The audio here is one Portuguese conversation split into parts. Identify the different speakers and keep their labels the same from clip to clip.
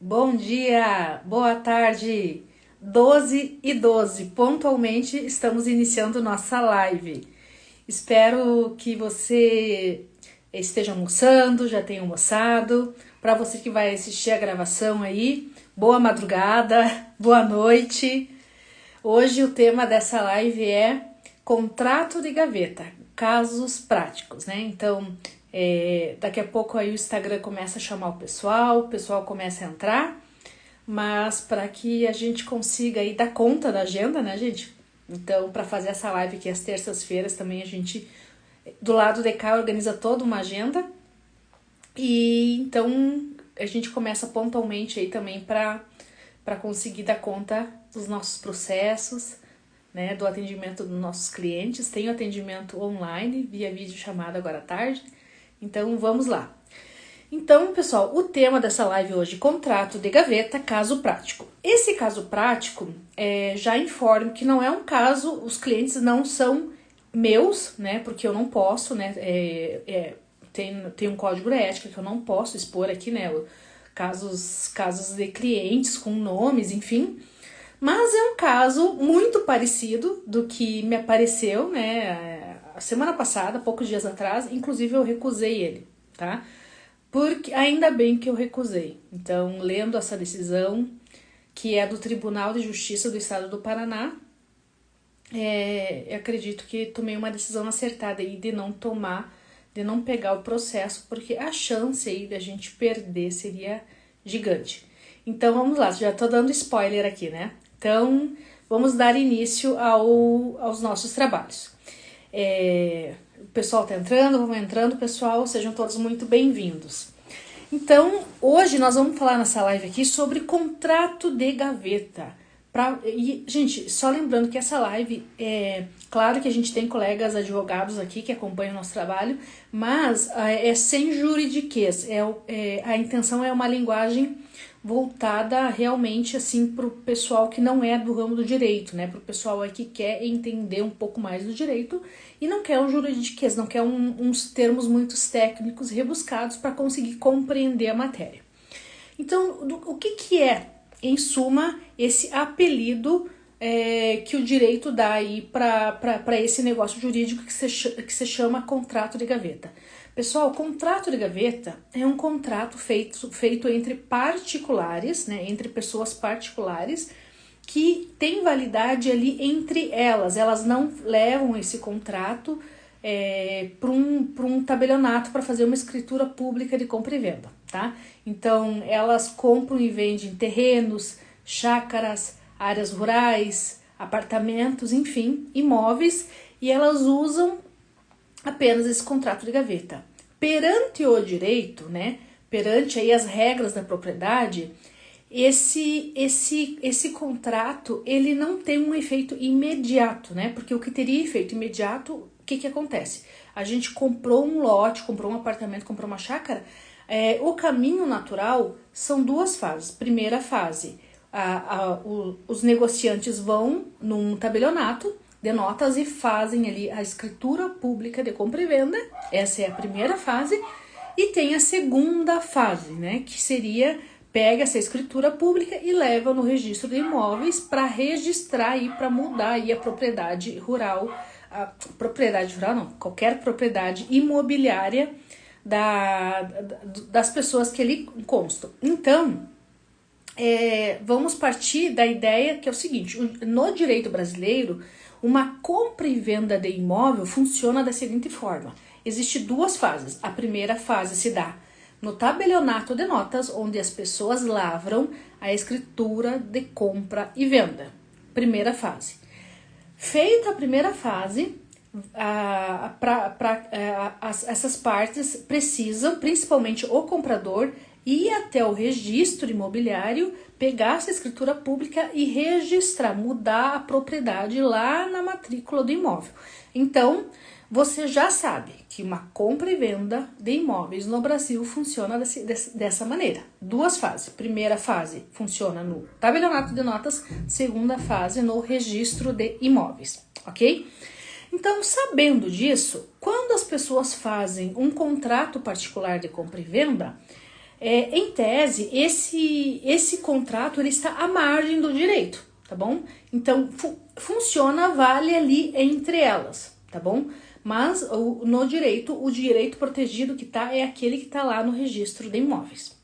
Speaker 1: Bom dia, boa tarde, 12h12, pontualmente estamos iniciando nossa live. Espero que você esteja almoçando, já tenha almoçado. Para você que vai assistir a gravação aí, boa madrugada, boa noite. Hoje o tema dessa live é contrato de gaveta, casos práticos, né? Então, daqui a pouco aí o Instagram começa a chamar o pessoal começa a entrar, mas para que a gente consiga aí dar conta da agenda, né, gente? Então, para fazer essa live aqui às terças-feiras também a gente, do lado de cá, organiza toda uma agenda e então a gente começa pontualmente aí também para conseguir dar conta dos nossos processos, né, do atendimento dos nossos clientes. Tem o atendimento online, via vídeo chamada agora à tarde. Então, vamos lá. Então, pessoal, o tema dessa live hoje, contrato de gaveta, caso prático. Esse caso prático, já informo que não é um caso, os clientes não são meus, né, porque eu não posso, né, tem um código de ética que eu não posso expor aqui, né, casos de clientes com nomes, enfim. Mas é um caso muito parecido do que me apareceu, né, a semana passada, poucos dias atrás, inclusive eu recusei ele, tá? Porque ainda bem que eu recusei. Então, lendo essa decisão, que é do Tribunal de Justiça do Estado do Paraná, eu acredito que tomei uma decisão acertada aí de não tomar, de não pegar o processo, porque a chance aí da gente perder seria gigante. Então vamos lá, já tô dando spoiler aqui, né? Então vamos dar início aos nossos trabalhos. O pessoal tá entrando, vamos entrando, pessoal, sejam todos muito bem-vindos. Então, hoje nós vamos falar nessa live aqui sobre contrato de gaveta. E, gente, só lembrando que essa live, claro que a gente tem colegas advogados aqui que acompanham o nosso trabalho, mas é sem juridiquês, a intenção é uma linguagem voltada realmente assim para o pessoal que não é do ramo do direito, né? Para o pessoal aí que quer entender um pouco mais do direito e não quer um juridiquês, não quer uns termos muito técnicos rebuscados para conseguir compreender a matéria. Então, o que é, em suma, esse apelido que o direito dá aí para esse negócio jurídico que se chama contrato de gaveta? Pessoal, o contrato de gaveta é um contrato feito entre particulares, né, entre pessoas particulares, que tem validade ali entre elas. Elas não levam esse contrato para um tabelionato para fazer uma escritura pública de compra e venda, tá? Então, elas compram e vendem terrenos, chácaras, áreas rurais, apartamentos, enfim, imóveis, e elas usam apenas esse contrato de gaveta. Perante o direito, né, perante aí as regras da propriedade, esse contrato, ele não tem um efeito imediato, né? Porque o que teria efeito imediato, o que acontece? A gente comprou um lote, comprou um apartamento, comprou uma chácara, o caminho natural são duas fases. Primeira fase, os negociantes vão num tabelionato de notas e fazem ali a escritura pública de compra e venda. Essa é a primeira fase. E tem a segunda fase, né, que seria pega essa escritura pública e leva no registro de imóveis para registrar e para mudar aí a propriedade rural, qualquer propriedade imobiliária das pessoas que ali constam. Então, vamos partir da ideia que é o seguinte: no direito brasileiro, uma compra e venda de imóvel funciona da seguinte forma: existem duas fases. A primeira fase se dá no tabelionato de notas, onde as pessoas lavram a escritura de compra e venda. Primeira fase. Feita a primeira fase, essas partes precisam, principalmente o comprador, ir até o registro imobiliário, pegar essa escritura pública e registrar, mudar a propriedade lá na matrícula do imóvel. Então, você já sabe que uma compra e venda de imóveis no Brasil funciona dessa maneira. Duas fases. Primeira fase funciona no tabelionato de notas, segunda fase no registro de imóveis, ok? Então, sabendo disso, quando as pessoas fazem um contrato particular de compra e venda, Em tese, esse contrato ele está à margem do direito, tá bom? Então, funciona, vale ali entre elas, tá bom? Mas no direito, o direito protegido que tá é aquele que tá lá no registro de imóveis.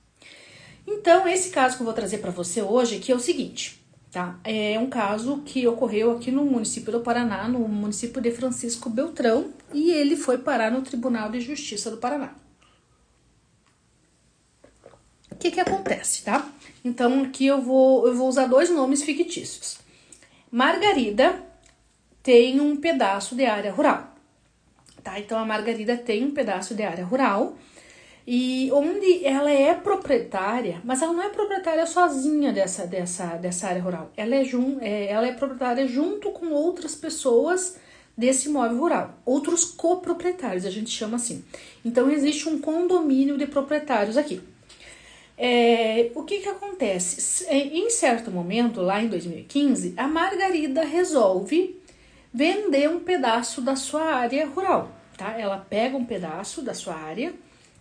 Speaker 1: Então, esse caso que eu vou trazer para você hoje aqui é o seguinte, tá? É um caso que ocorreu aqui no município do Paraná, no município de Francisco Beltrão, e ele foi parar no Tribunal de Justiça do Paraná. O que acontece, tá? Então, aqui eu vou usar dois nomes fictícios. Margarida tem um pedaço de área rural, tá? Então, a Margarida tem um pedaço de área rural e onde ela é proprietária, mas ela não é proprietária sozinha dessa área rural. Ela é proprietária junto com outras pessoas desse imóvel rural, outros coproprietários, a gente chama assim. Então, existe um condomínio de proprietários aqui. O que acontece? Em certo momento, lá em 2015, a Margarida resolve vender um pedaço da sua área rural, tá? Ela pega um pedaço da sua área,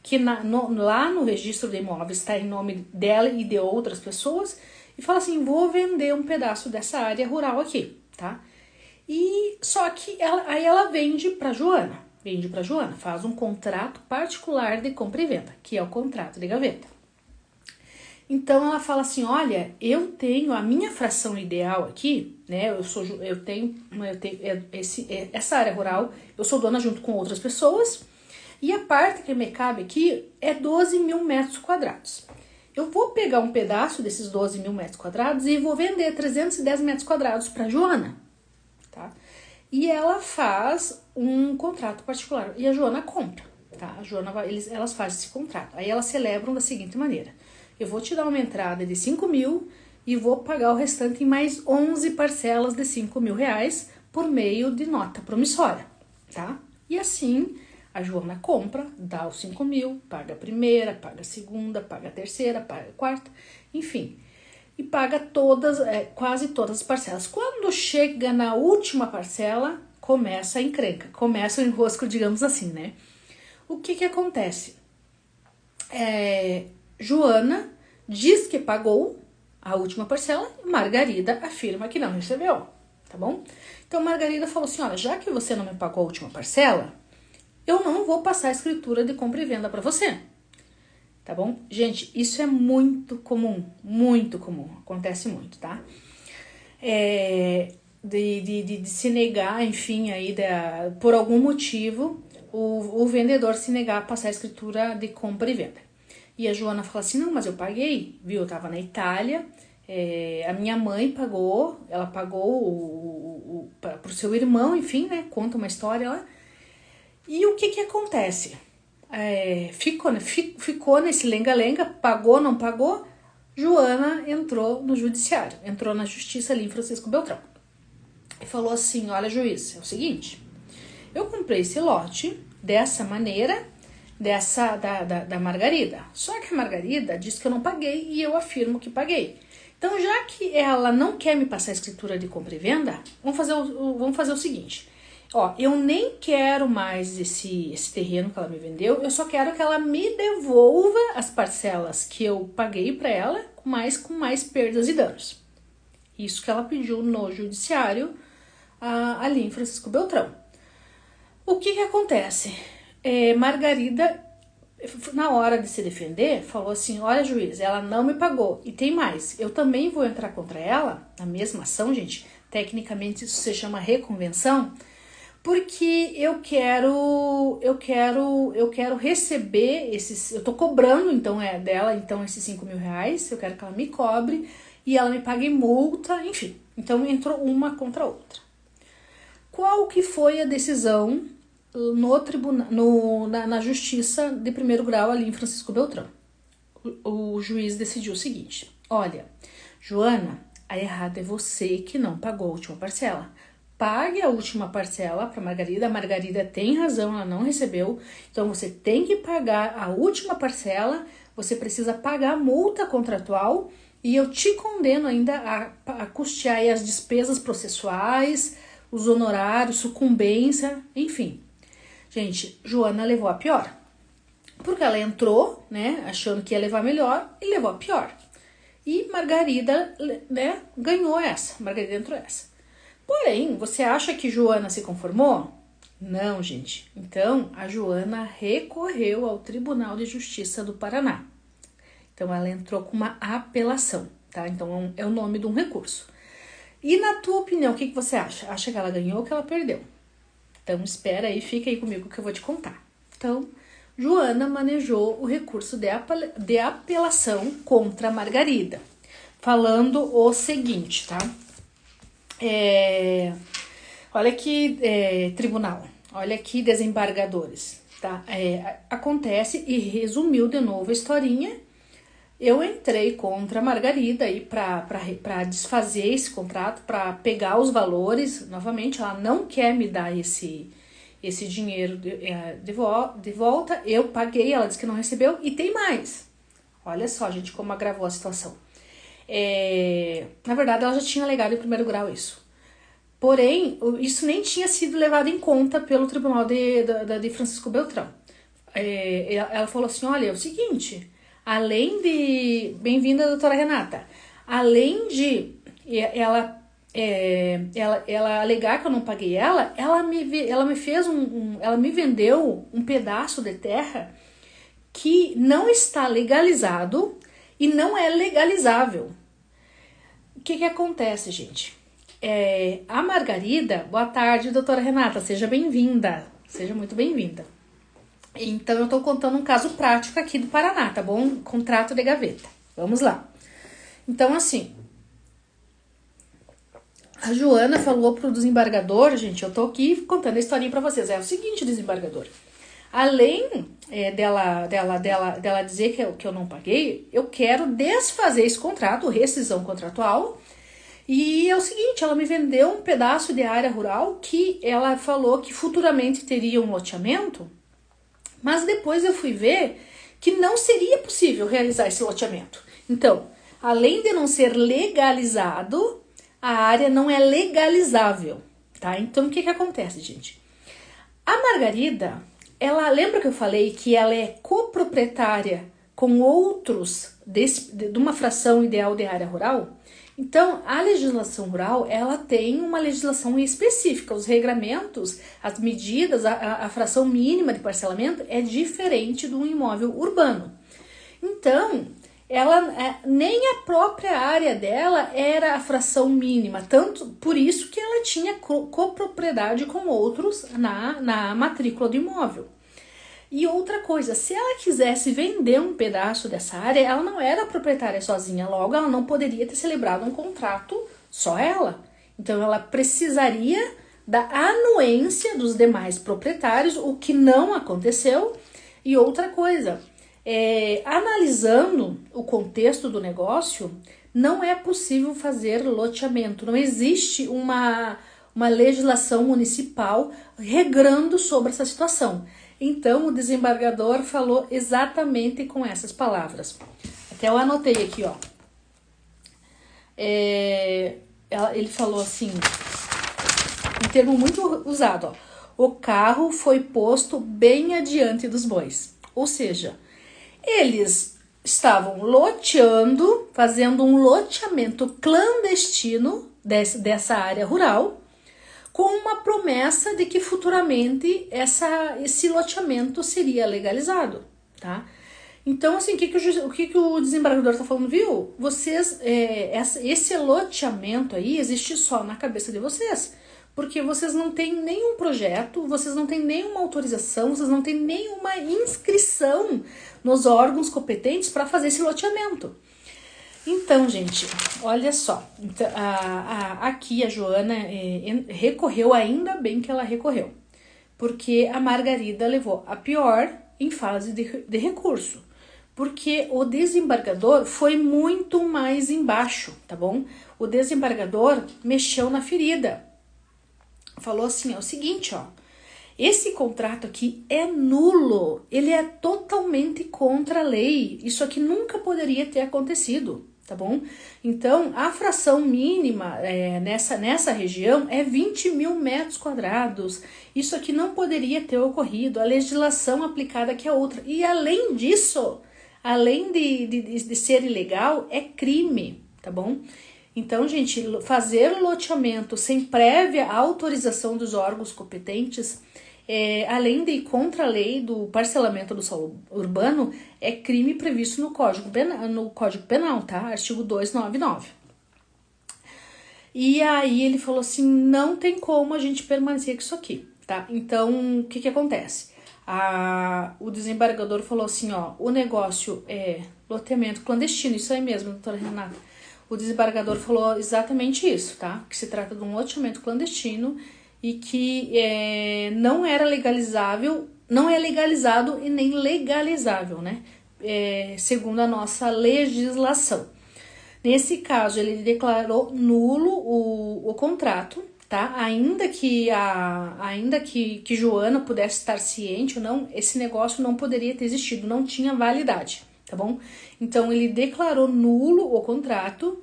Speaker 1: que lá no registro de imóveis está em nome dela e de outras pessoas, e fala assim, vou vender um pedaço dessa área rural aqui, tá? E só que aí ela vende para Joana, faz um contrato particular de compra e venda, que é o contrato de gaveta. Então ela fala assim, olha, eu tenho a minha fração ideal aqui, né? Eu tenho essa área rural, eu sou dona junto com outras pessoas, e a parte que me cabe aqui é 12 mil metros quadrados. Eu vou pegar um pedaço desses 12 mil metros quadrados e vou vender 310 metros quadrados para Joana, tá? E ela faz um contrato particular, e a Joana compra, tá? Elas fazem esse contrato, aí elas celebram da seguinte maneira. Eu vou te dar uma entrada de 5 mil e vou pagar o restante em mais 11 parcelas de 5 mil reais por meio de nota promissória, tá? E assim, a Joana compra, dá os 5 mil, paga a primeira, paga a segunda, paga a terceira, paga a quarta, enfim. E paga quase todas as parcelas. Quando chega na última parcela, começa a encrenca, começa o enrosco, digamos assim, né? O que acontece? Joana diz que pagou a última parcela e Margarida afirma que não recebeu, tá bom? Então Margarida falou assim, olha, já que você não me pagou a última parcela, eu não vou passar a escritura de compra e venda para você, tá bom? Gente, isso é muito comum, acontece muito, tá? De se negar, enfim, aí por algum motivo, o vendedor se negar a passar a escritura de compra e venda. E a Joana fala assim, não, mas eu paguei, viu? Eu tava na Itália, a minha mãe pagou, ela pagou pro seu irmão, enfim, né? Conta uma história lá. E o que acontece? Ficou nesse lenga-lenga, pagou, não pagou, Joana entrou no judiciário, entrou na justiça ali em Francisco Beltrão. E falou assim, olha, juiz, é o seguinte, eu comprei esse lote dessa maneira, da Margarida. Só que a Margarida disse que eu não paguei e eu afirmo que paguei. Então, já que ela não quer me passar a escritura de compra e venda, vamos fazer o seguinte. Ó, eu nem quero mais esse terreno que ela me vendeu, eu só quero que ela me devolva as parcelas que eu paguei para ela, com mais perdas e danos. Isso que ela pediu no judiciário, ali em Francisco Beltrão. O que acontece? Margarida, na hora de se defender, falou assim, olha, juiz, ela não me pagou. E tem mais, eu também vou entrar contra ela, na mesma ação, gente, tecnicamente isso se chama reconvenção, porque eu quero receber eu tô cobrando, então, dela, então, esses 5 mil reais, eu quero que ela me cobre e ela me pague multa, enfim. Então, entrou uma contra a outra. Qual que foi a decisão na justiça de primeiro grau ali em Francisco Beltrão? O juiz decidiu o seguinte, olha, Joana, a errada é você que não pagou a última parcela. Pague a última parcela para Margarida, a Margarida tem razão, ela não recebeu, então você tem que pagar a última parcela, você precisa pagar a multa contratual e eu te condeno ainda a custear aí as despesas processuais, os honorários, sucumbência, enfim. Gente, Joana levou a pior. porque ela entrou, né, achando que ia levar melhor e levou a pior. E Margarida, né, ganhou essa, Margarida entrou essa. Porém, você acha que Joana se conformou? Não, gente. Então, a Joana recorreu ao Tribunal de Justiça do Paraná. Então, ela entrou com uma apelação, tá? Então, é o nome de um recurso. E na tua opinião, o que você acha? Acha que ela ganhou ou que ela perdeu? Então, espera aí, fica aí comigo que eu vou te contar. Então, Joana manejou o recurso de apelação contra Margarida, falando o seguinte, tá? Olha aqui, tribunal, olha aqui, desembargadores, tá? Acontece, e resumiu de novo a historinha. Eu entrei contra a Margarida aí para desfazer esse contrato, para pegar os valores. Novamente, ela não quer me dar esse dinheiro de volta. Eu paguei, ela disse que não recebeu. E tem mais. Olha só, gente, como agravou a situação. Na verdade, ela já tinha alegado em primeiro grau isso. Porém, isso nem tinha sido levado em conta pelo tribunal de Francisco Beltrão. Ela falou assim, olha, é o seguinte... Além de... Bem-vinda, doutora Renata. Além de ela alegar que eu não paguei ela me fez ela me vendeu um pedaço de terra que não está legalizado e não é legalizável. O que acontece, gente? A Margarida... Boa tarde, doutora Renata. Seja bem-vinda. Seja muito bem-vinda. Então, eu tô contando um caso prático aqui do Paraná, tá bom? Contrato de gaveta. Vamos lá. Então, assim, a Joana falou pro desembargador, gente, eu tô aqui contando a historinha pra vocês. É o seguinte, desembargador. Além dela dizer que eu não paguei, eu quero desfazer esse contrato, rescisão contratual. E é o seguinte, ela me vendeu um pedaço de área rural que ela falou que futuramente teria um loteamento. Mas depois eu fui ver que não seria possível realizar esse loteamento. Então, além de não ser legalizado, a área não é legalizável, tá? Então, o que acontece, gente? A Margarida, lembra que eu falei que ela é coproprietária com outros de uma fração ideal de área rural? Então, a legislação rural, ela tem uma legislação específica, os regramentos, as medidas, a fração mínima de parcelamento é diferente do imóvel urbano. Então, nem a própria área dela era a fração mínima, tanto por isso que ela tinha copropriedade com outros na matrícula do imóvel. E outra coisa, se ela quisesse vender um pedaço dessa área, ela não era proprietária sozinha, logo ela não poderia ter celebrado um contrato só ela. Então ela precisaria da anuência dos demais proprietários, o que não aconteceu. E outra coisa, analisando o contexto do negócio, não é possível fazer loteamento, não existe uma legislação municipal regrando sobre essa situação. Então, o desembargador falou exatamente com essas palavras. Até eu anotei aqui, ó. Ele falou assim, um termo muito usado, ó. O carro foi posto bem adiante dos bois. Ou seja, eles estavam loteando, fazendo um loteamento clandestino dessa área rural, com uma promessa de que futuramente esse loteamento seria legalizado, tá? Então, assim, o que o desembargador está falando, viu? Vocês, esse loteamento aí existe só na cabeça de vocês, porque vocês não têm nenhum projeto, vocês não têm nenhuma autorização, vocês não têm nenhuma inscrição nos órgãos competentes para fazer esse loteamento. Então, gente, olha só, então, aqui a Joana recorreu, ainda bem que ela recorreu, porque a Margarida levou a pior em fase de recurso, porque o desembargador foi muito mais embaixo, tá bom? O desembargador mexeu na ferida, falou assim, é o seguinte, ó, esse contrato aqui é nulo, ele é totalmente contra a lei, isso aqui nunca poderia ter acontecido. tá bom? Então, a fração mínima nessa região é 20 mil metros quadrados. Isso aqui não poderia ter ocorrido, a legislação aplicada aqui é outra. E além disso, além de ser ilegal, é crime, tá bom? Então, gente, fazer loteamento sem prévia autorização dos órgãos competentes, além de ir contra a lei do parcelamento do solo urbano, é crime previsto no Código Penal, tá? Artigo 299. E aí ele falou assim, não tem como a gente permanecer com isso aqui, tá? Então, o que acontece? O desembargador falou assim, ó, o negócio é loteamento clandestino, isso aí mesmo, doutora Renata. O desembargador falou exatamente isso, tá? Que se trata de um loteamento clandestino e que não era legalizável, não é legalizado e nem legalizável, né? Segundo a nossa legislação. Nesse caso, ele declarou nulo o contrato, tá? Ainda que Joana pudesse estar ciente ou não, esse negócio não poderia ter existido, não tinha validade, tá bom? Então, ele declarou nulo o contrato,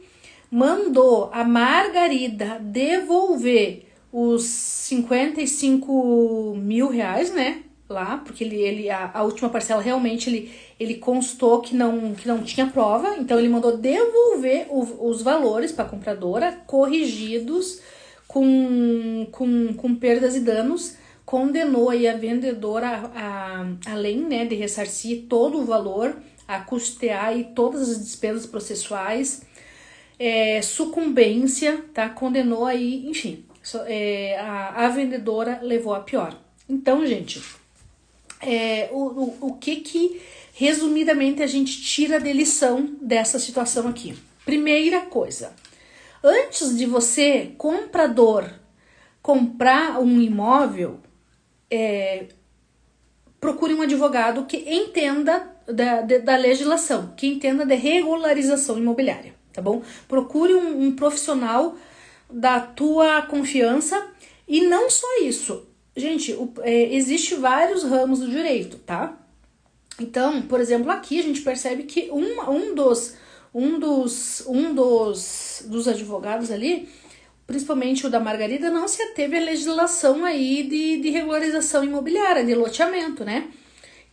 Speaker 1: mandou a Margarida devolver os 55 mil reais, né? Lá, porque a última parcela realmente ele constou que não tinha prova, então ele mandou devolver os valores para a compradora, corrigidos com perdas e danos, condenou aí a vendedora além, né, de ressarcir todo o valor, a custear aí todas as despesas processuais, sucumbência, tá? Condenou aí, enfim, a vendedora levou a pior. Então, gente, o que resumidamente a gente tira de lição dessa situação aqui? Primeira coisa, antes de você, comprador, comprar um imóvel, procure um advogado que entenda da legislação, que entenda de regularização imobiliária, tá bom? Procure um profissional da tua confiança e não só isso. Gente, existe vários ramos do direito, tá? Então, por exemplo, aqui a gente percebe que um dos advogados ali, principalmente o da Margarida, não se ateve à legislação aí de regularização imobiliária, de loteamento, né?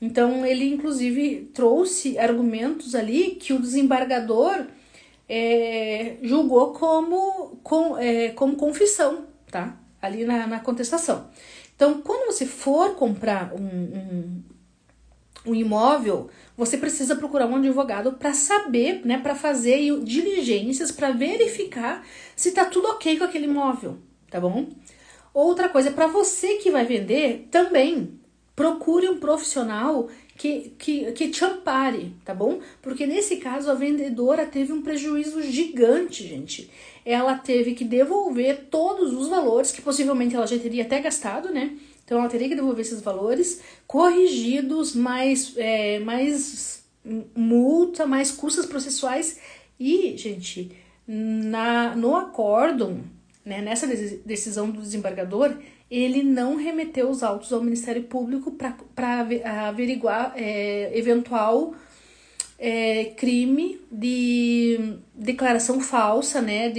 Speaker 1: Então, ele inclusive trouxe argumentos ali que o desembargador julgou como confissão, tá? Ali na contestação. Então, quando você for comprar um imóvel, você precisa procurar um advogado para saber, né, para fazer diligências, para verificar se tá tudo ok com aquele imóvel, tá bom? Outra coisa, para você que vai vender, também procure um profissional que te ampare, tá bom? Porque nesse caso a vendedora teve um prejuízo gigante, gente. Ela teve que devolver todos os valores, que possivelmente ela já teria até gastado, né? Então ela teria que devolver esses valores, corrigidos, mais multa, mais custas processuais. E, gente, no acórdão, né, nessa decisão do desembargador, ele não remeteu os autos ao Ministério Público para averiguar eventual crime de declaração falsa, né,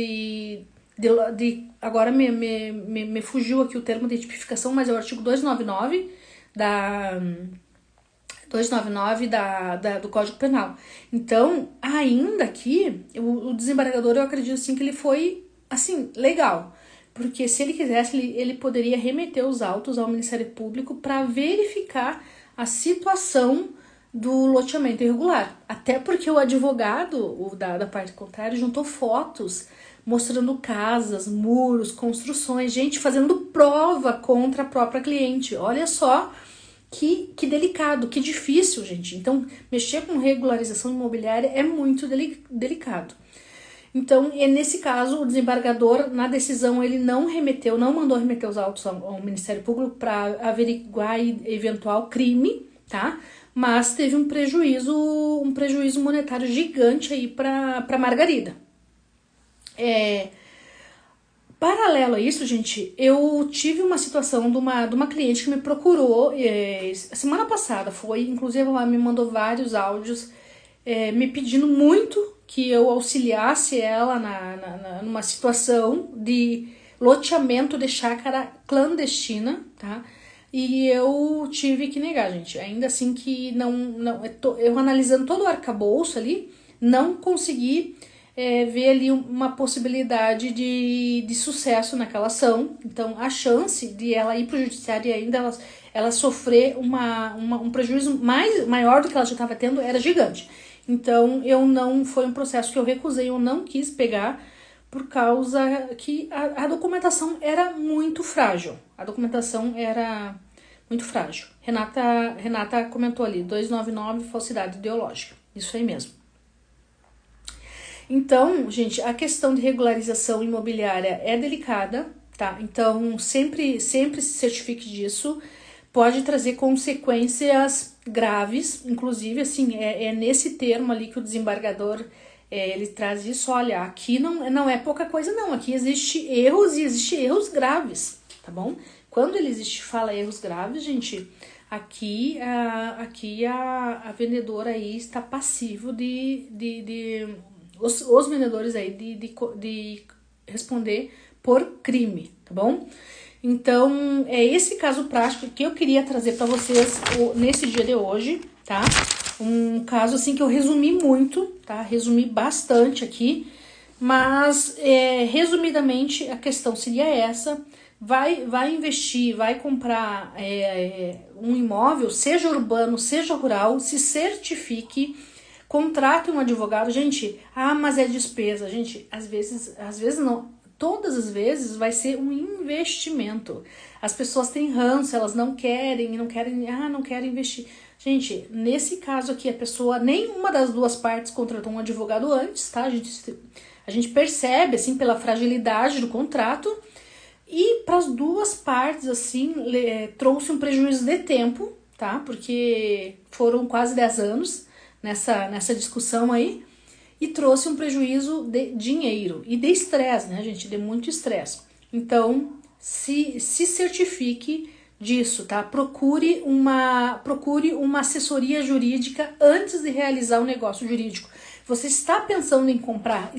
Speaker 1: agora me fugiu aqui o termo de tipificação, mas é o artigo 299 do Código Penal. Então, ainda aqui, o desembargador, eu acredito assim, que ele foi, assim, legal. Porque se ele quisesse, ele poderia remeter os autos ao Ministério Público para verificar a situação do loteamento irregular. Até porque o advogado da parte contrária juntou fotos mostrando casas, muros, construções, gente fazendo prova contra a própria cliente. Olha só que delicado, que difícil, gente. Então, mexer com regularização imobiliária é muito delicado. Então, nesse caso, o desembargador, na decisão, ele não mandou remeter os autos ao Ministério Público para averiguar eventual crime, tá? Mas teve um prejuízo monetário gigante aí para Margarida. Paralelo a isso, gente, eu tive uma situação de uma cliente que me procurou semana passada, inclusive ela me mandou vários áudios me pedindo muito que que eu auxiliasse ela numa situação de loteamento de chácara clandestina, tá? E eu tive que negar, gente. Ainda assim que eu analisando todo o arcabouço ali, não consegui ver ali uma possibilidade de sucesso naquela ação. Então, a chance de ela ir para o judiciário e ainda ela sofrer um prejuízo maior do que ela já estava tendo era gigante. Então, foi um processo que eu recusei, eu não quis pegar, por causa que a documentação era muito frágil. A documentação era muito frágil. Renata comentou ali, 299, falsidade ideológica. Isso aí mesmo. Então, gente, a questão de regularização imobiliária é delicada, tá? Então, sempre se certifique disso. Pode trazer consequências graves, inclusive, assim, é nesse termo ali que o desembargador ele traz isso. Olha, aqui não é pouca coisa, não. Aqui existe erros e existe erros graves, tá bom? Quando ele fala erros graves, gente, aqui a vendedora aí está passivo os vendedores aí de responder por crime, tá bom? Então, é esse caso prático que eu queria trazer para vocês nesse dia de hoje, tá? Um caso assim que eu resumi muito, tá? Resumi bastante aqui, mas resumidamente a questão seria essa: vai investir, vai comprar um imóvel, seja urbano, seja rural, se certifique, contrate um advogado. Gente, mas é despesa. Gente, às vezes não. Todas as vezes vai ser um investimento. As pessoas têm ranço, elas não querem investir. Gente, nesse caso aqui, nenhuma das duas partes contratou um advogado antes, tá? A gente percebe, assim, pela fragilidade do contrato, e para as duas partes, assim, trouxe um prejuízo de tempo, tá? Porque foram quase 10 anos nessa discussão aí, e trouxe um prejuízo de dinheiro e de estresse, né, gente? De muito estresse. Então, se certifique disso, tá? Procure uma assessoria jurídica antes de realizar o negócio jurídico. Você está pensando em comprar,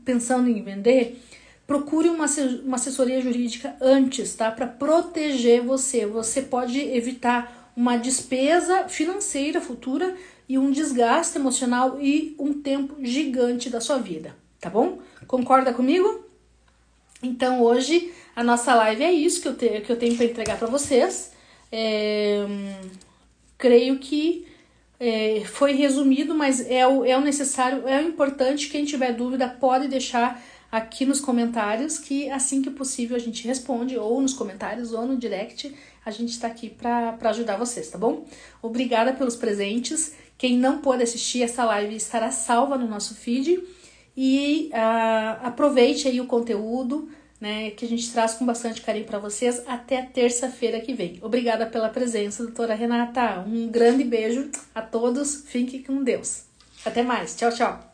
Speaker 1: pensando em vender? Procure uma assessoria jurídica antes, tá? Para proteger você. Você pode evitar uma despesa financeira futura e um desgaste emocional e um tempo gigante da sua vida, tá bom? Concorda comigo? Então hoje a nossa live é isso que eu tenho para entregar para vocês. Creio que foi resumido, mas é o necessário, é o importante. Quem tiver dúvida pode deixar aqui nos comentários, que assim que possível a gente responde, ou nos comentários ou no direct. A gente está aqui para ajudar vocês, tá bom? Obrigada pelos presentes. Quem não pôde assistir, essa live estará salva no nosso feed. E aproveite aí o conteúdo, né, que a gente traz com bastante carinho para vocês. Até terça-feira que vem. Obrigada pela presença, doutora Renata. Um grande beijo a todos. Fique com Deus. Até mais. Tchau, tchau.